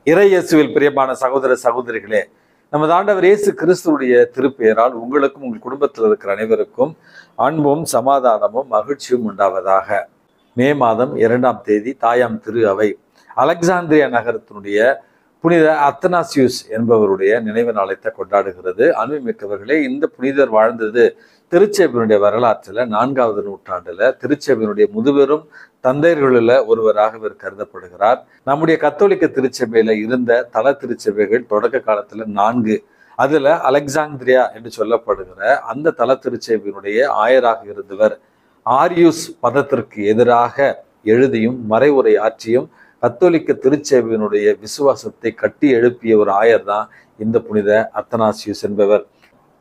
இறை இயேசுவில் பிரியமான சகோதர சகோதரிகளே, நமது ஆண்டவர் இயேசு கிறிஸ்துவுடைய திருப்பெயரால் உங்களுக்கும் உங்கள் குடும்பத்தில் இருக்கிற அனைவருக்கும் அன்பும் சமாதானமும் மகிழ்ச்சியும் உண்டாவதாக. மே மாதம் 2ஆம் தேதி தாயாம் திரு அவை அலெக்சாந்திரியா நகரத்தினுடைய புனித அத்தனாசியூஸ் என்பவருடைய நினைவு நாளத்தை கொண்டாடுகிறது. அன்புமிக்கவர்களே, இந்த புனிதர் வாழ்ந்தது திருச்சபையினுடைய வரலாற்றில் 4வது நூற்றாண்டுல திருச்சபையினுடைய முதுபெரும் தந்தையர்களில் ஒருவராக இவர் கருதப்படுகிறார். நம்முடைய கத்தோலிக்க திருச்சபையில இருந்த தல திருச்சபைகள் தொடக்க காலத்துல 4, அதுல அலெக்சாந்திரியா என்று சொல்லப்படுகிற அந்த தல திருச்சபையினுடைய ஆயராக இருந்தவர். ஆரியூஸ் பதத்திற்கு எதிராக எழுதியும் மறைவுரை ஆற்றியும் கத்தோலிக்க திருச்சபையினுடைய விசுவாசத்தை கட்டி எழுப்பிய ஒரு ஆயர் தான் இந்த புனித அத்தனாசியூஸ் என்பவர்.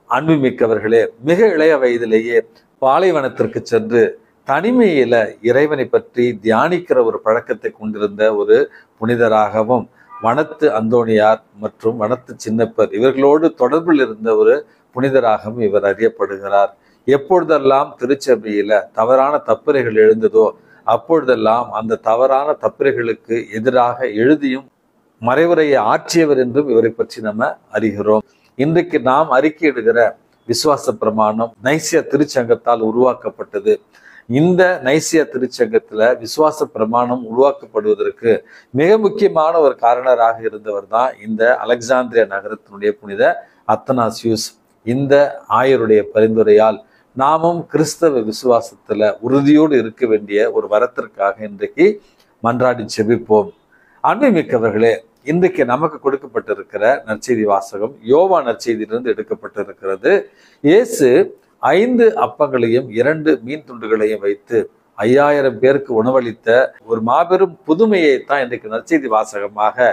அன்புமிக்கவர்களே, மிக இளைய வயதிலேயே பாலைவனத்திற்கு சென்று தனிமையில இறைவனை பற்றி தியானிக்கிற ஒரு பழக்கத்தை கொண்டிருந்த ஒரு புனிதராகவும், வனத்து அந்தோணியார் மற்றும் வனத்து சின்னப்பர் இவர்களோடு தொடர்பில் இருந்த ஒரு புனிதராகவும் இவர் அறியப்படுகிறார். எப்பொழுதெல்லாம் திருச்சபையில தவறான தப்புரைகள் எழுந்ததோ அப்பொழுதெல்லாம் அந்த தவறான தப்புரைகளுக்கு எதிராக எழுதியும் மறைவுரையை ஆற்றியவர் என்றும் இவரை பற்றி நம்ம அறிகிறோம். இன்றைக்கு நாம் அறிக்கையிடுகிற விசுவாச பிரமாணம் நைசியா திருச்சங்கத்தால் உருவாக்கப்பட்டது. இந்த நைசியா திருச்சங்கத்துல விசுவாச பிரமாணம் உருவாக்கப்படுவதற்கு மிக முக்கியமான ஒரு காரணராக இருந்தவர் தான் இந்த அலெக்சாந்திரியா நகரத்தினுடைய புனித அத்தனாசியூஸ். இந்த ஆயருடைய பரிந்துரையால் நாமும் கிறிஸ்தவ விசுவாசத்துல உறுதியோடு இருக்க வேண்டிய ஒரு வரத்திற்காக இன்றைக்கு மன்றாடி செபிப்போம். அன்புமிக்கவர்களே, இன்றைக்கு நமக்கு கொடுக்கப்பட்டிருக்கிற நற்செய்தி வாசகம் யோவான் நற்செய்தியிலிருந்து எடுக்கப்பட்டிருக்கிறது. இயேசு 5 அப்பங்களையும் 2 மீன் துண்டுகளையும் வைத்து 5000 பேருக்கு உணவளித்த ஒரு மாபெரும் புதுமையை தான் இன்றைக்கு நற்செய்தி வாசகமாக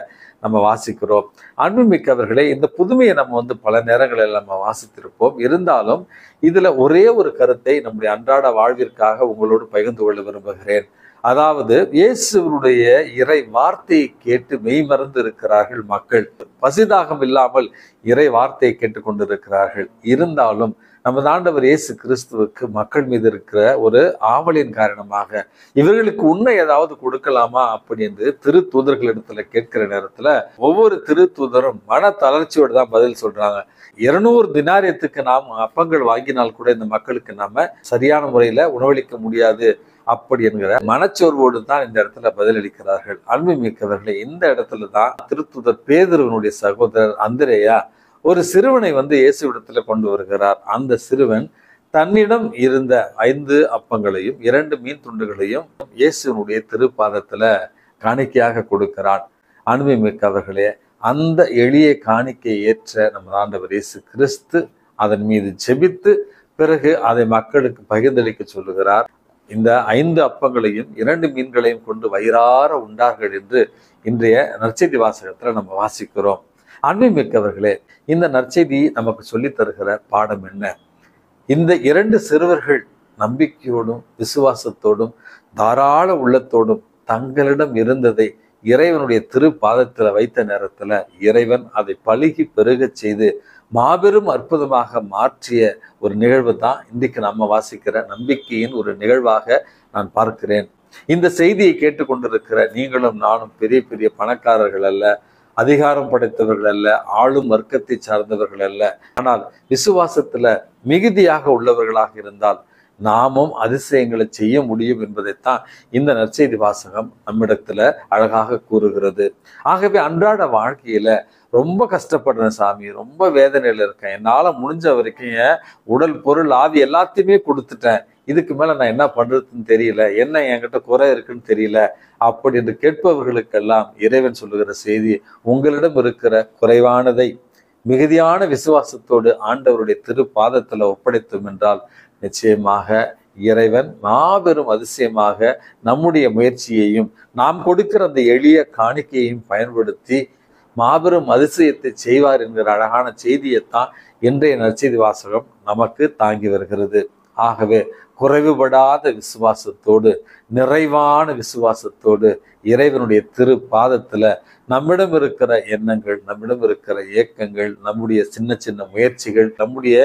நம்ம வாசிக்கிறோம். அன்புமிக்கவர்களே, இந்த புதுமையை நம்ம பல நேரங்களில் நம்ம வாசித்திருப்போம். இருந்தாலும் இதுல ஒரே ஒரு கருத்தை நம்முடைய அன்றாட வாழ்விற்காக உங்களோடு பகிர்ந்து கொள்ள விரும்புகிறேன். அதாவது, இயேசுடைய இறை வார்த்தையை கேட்டு மெய் மறந்து இருக்கிறார்கள் மக்கள். பசிதாகம் இல்லாமல் இறை வார்த்தையை கேட்டுக்கொண்டிருக்கிறார்கள். இருந்தாலும் நமது ஆண்டவர் இயேசு கிறிஸ்துவுக்கு மக்கள் மீது இருக்கிற ஒரு ஆவலின் காரணமாக இவர்களுக்கு உண்மை ஏதாவது கொடுக்கலாமா அப்படி என்று திரு தூதர்களிடத்துல கேட்கிற நேரத்துல ஒவ்வொரு திரு தூதரும் மன தளர்ச்சியோடு தான் பதில் சொல்றாங்க. 200 தினாரியத்துக்கு நாம் அப்பங்கள் வாங்கினால் கூட இந்த மக்களுக்கு நாம சரியான முறையில உணவளிக்க முடியாது அப்படி என்கிற மனச்சோர்வோடு தான் இந்த இடத்துல பதிலளிக்கிறார்கள். அன்புமிக்கவர்களே, இந்த இடத்துல தான் திருத்தூதர் பேதுருவினுடைய சகோதரர் அந்திரேயா ஒரு சிறுவனை இயேசுவிடத்துல கொண்டு வருகிறார். அந்த சிறுவன் தன்னிடம் இருந்த 5 அப்பங்களையும் 2 மீன் துண்டுகளையும் இயேசுனுடைய திருப்பாதத்துல காணிக்கையாக கொடுக்கிறான். அன்புமிக்கவர்களே, அந்த எளிய காணிக்கை ஏற்ற நம்ம ஆண்டவர் இயேசு கிறிஸ்து அதன் மீது ஜெபித்து பிறகு அதை மக்களுக்கு பகிர்ந்தளிக்க சொல்லுகிறார். இந்த 5 அப்பங்களையும் 2 மீன்களையும் கொண்டு வயிறார உண்டார்கள் என்று இன்றைய நற்செய்தி வாசகத்துல நம்ம வாசிக்கிறோம். அன்புமிக்கவர்களே, இந்த நற்செய்தி நமக்கு சொல்லித் தருகிற பாடம் என்ன? இந்த 2 சிறுவர்கள் நம்பிக்கையோடும் விசுவாசத்தோடும் தாராள உள்ளத்தோடும் தங்களிடம் இருந்ததை இறைவனுடைய திருப்பாதத்துல வைத்த நேரத்துல இறைவன் அதை பலுகி பெருகச் செய்து மாபெரும் அற்புதமாக மாற்றிய ஒரு நிகழ்வு தான் இன்றைக்கு நம்ம வாசிக்கிற நம்பிக்கையின் ஒரு நிகழ்வாக நான் பார்க்கிறேன். இந்த செய்தியை கேட்டுக்கொண்டிருக்கிற நீங்களும் நானும் பெரிய பெரிய பணக்காரர்கள் அல்ல, அதிகாரம் படைத்தவர்கள் அல்ல, ஆளும் வர்க்கத்தை சார்ந்தவர்கள் அல்ல. ஆனால் விசுவாசத்துல மிகுதியாக உள்ளவர்களாக இருந்தால் நாமும் அதிசயங்களை செய்ய முடியும் என்பதைத்தான் இந்த நற்செய்தி வாசகம் நம்மிடத்துல அழகாக கூறுகிறது. ஆகவே அன்றாட வாழ்க்கையில ரொம்ப கஷ்டப்படுறேன் சாமி, ரொம்ப வேதனையில இருக்கேன், என்னால முடிஞ்ச வரைக்கும் என் உடல் பொருள் ஆவி எல்லாத்தையுமே கொடுத்துட்டேன், இதுக்கு மேல நான் என்ன பண்றதுன்னு தெரியல, என்ன என்கிட்ட குறை இருக்குன்னு தெரியல அப்படி என்று கேட்பவர்களுக்கெல்லாம் இறைவன் சொல்லுகிற செய்தி, உங்களிடம் இருக்கிற குறைவானதை மிகுதியான விசுவாசத்தோடு ஆண்டவருடைய திருப்பாதத்துல ஒப்படைத்தோம் என்றால் நிச்சயமாக இறைவன் மாபெரும் அதிசயமாக நம்முடைய முயற்சியையும் நாம் கொடுக்கிற அந்த எளிய காணிக்கையையும் பயன்படுத்தி மாபெரும் அதிசயத்தை செய்வார் என்கிற அழகான செய்தியைத்தான் இன்றைய நற்செய்தி வாசகம் நமக்கு தாங்கி வருகிறது. ஆகவே குறைவுபடாத விசுவாசத்தோடு நிறைவான விசுவாசத்தோடு இறைவனுடைய திரு பாதத்துல நம்மிடம் இருக்கிற எண்ணங்கள், நம்மிடம் இருக்கிற ஏக்கங்கள், நம்முடைய சின்ன சின்ன முயற்சிகள், நம்முடைய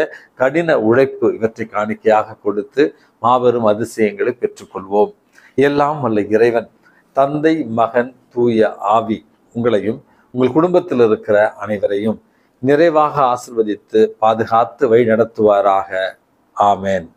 கடின உழைப்பு இவற்றை காணிக்கையாக கொடுத்து மாபெரும் அதிசயங்களை பெற்றுக்கொள்வோம். எல்லாம் வல்ல இறைவன் தந்தை, மகன், தூய ஆவி உங்களையும் உங்கள் குடும்பத்தில் இருக்கிற அனைவரையும் நிறைவாக ஆசிர்வதித்து பாதுகாத்து வழி நடத்துவாராக. ஆமேன்.